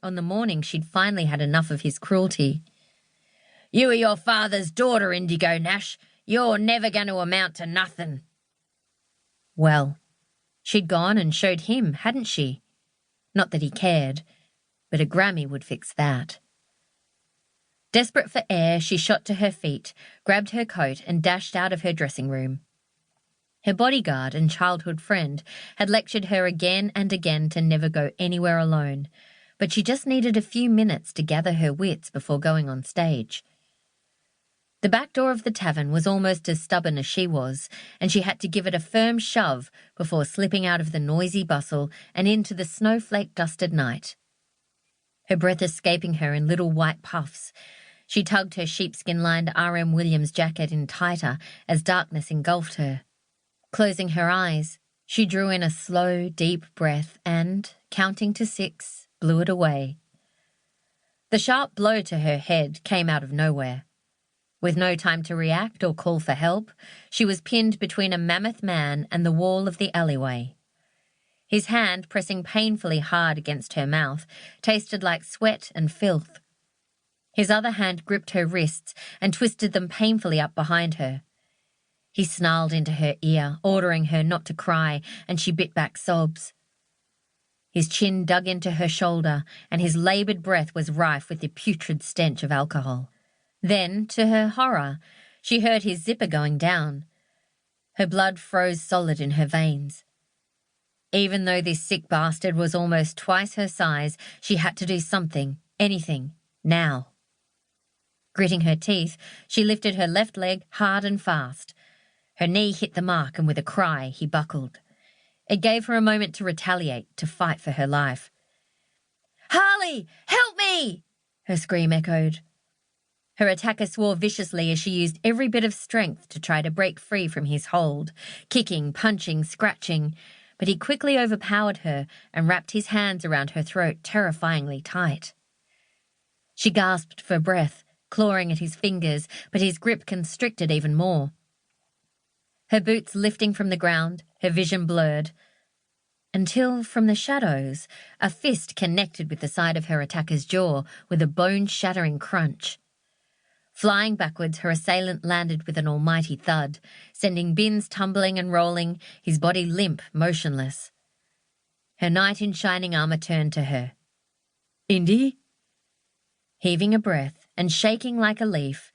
on the morning she'd finally had enough of his cruelty. "You are your father's daughter, Indigo Nash. You're never going to amount to nothing." Well, she'd gone and showed him, hadn't she? Not that he cared, but a Grammy would fix that. Desperate for air, she shot to her feet, grabbed her coat and dashed out of her dressing room. Her bodyguard and childhood friend had lectured her again and again to never go anywhere alone, but she just needed a few minutes to gather her wits before going on stage. The back door of the tavern was almost as stubborn as she was, and she had to give it a firm shove before slipping out of the noisy bustle and into the snowflake-dusted night. Her breath escaping her in little white puffs, she tugged her sheepskin-lined R.M. Williams jacket in tighter as darkness engulfed her. Closing her eyes, she drew in a slow, deep breath and, counting to 6, blew it away. The sharp blow to her head came out of nowhere. With no time to react or call for help, she was pinned between a mammoth man and the wall of the alleyway. His hand, pressing painfully hard against her mouth, tasted like sweat and filth. His other hand gripped her wrists and twisted them painfully up behind her. He snarled into her ear, ordering her not to cry, and she bit back sobs. His chin dug into her shoulder, and his laboured breath was rife with the putrid stench of alcohol. Then, to her horror, she heard his zipper going down. Her blood froze solid in her veins. Even though this sick bastard was almost twice her size, she had to do something, anything, now. Gritting her teeth, she lifted her left leg hard and fast. Her knee hit the mark, and with a cry, he buckled. It gave her a moment to retaliate, to fight for her life. "Harley, help me!" her scream echoed. Her attacker swore viciously as she used every bit of strength to try to break free from his hold, kicking, punching, scratching, but he quickly overpowered her and wrapped his hands around her throat terrifyingly tight. She gasped for breath, clawing at his fingers, but his grip constricted even more. Her boots lifting from the ground, her vision blurred, until, from the shadows, a fist connected with the side of her attacker's jaw with a bone-shattering crunch. Flying backwards, her assailant landed with an almighty thud, sending bins tumbling and rolling, his body limp, motionless. Her knight in shining armour turned to her. "Indi?" Heaving a breath and shaking like a leaf,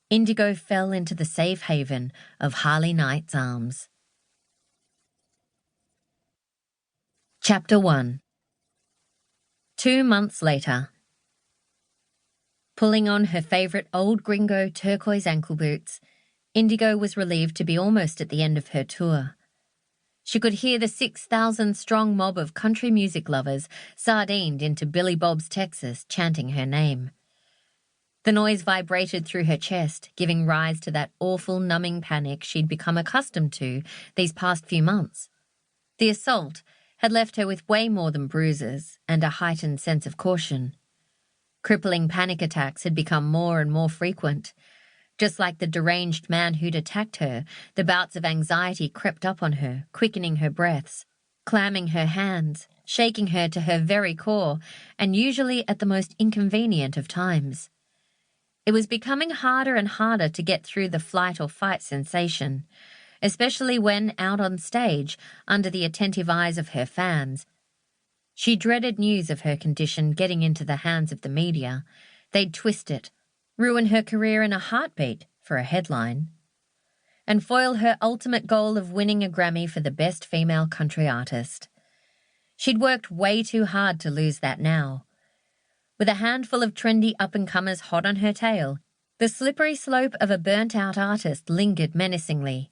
Indigo fell into the safe haven of Harley Knight's arms. Chapter 1. 2 months later. Pulling on her favourite old gringo turquoise ankle boots, Indigo was relieved to be almost at the end of her tour. She could hear the 6,000-strong mob of country music lovers sardined into Billy Bob's Texas chanting her name. The noise vibrated through her chest, giving rise to that awful numbing panic she'd become accustomed to these past few months. The assault had left her with way more than bruises and a heightened sense of caution. Crippling panic attacks had become more and more frequent. Just like the deranged man who'd attacked her, the bouts of anxiety crept up on her, quickening her breaths, clamming her hands, shaking her to her very core, and usually at the most inconvenient of times. It was becoming harder and harder to get through the flight or fight sensation, especially when out on stage, under the attentive eyes of her fans. She dreaded news of her condition getting into the hands of the media. They'd twist it, ruin her career in a heartbeat for a headline, and foil her ultimate goal of winning a Grammy for the Best Female Country Artist. She'd worked way too hard to lose that now. With a handful of trendy up-and-comers hot on her tail, the slippery slope of a burnt-out artist lingered menacingly.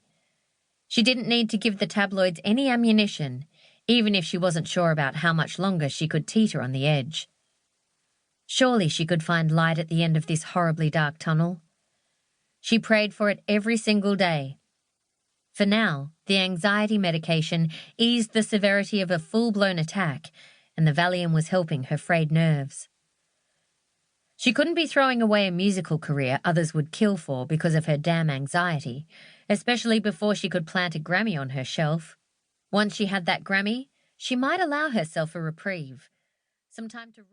She didn't need to give the tabloids any ammunition, even if she wasn't sure about how much longer she could teeter on the edge. Surely she could find light at the end of this horribly dark tunnel. She prayed for it every single day. For now, the anxiety medication eased the severity of a full-blown attack, and the Valium was helping her frayed nerves. She couldn't be throwing away a musical career others would kill for because of her damn anxiety, especially before she could plant a Grammy on her shelf. Once she had that Grammy, she might allow herself a reprieve. Some time to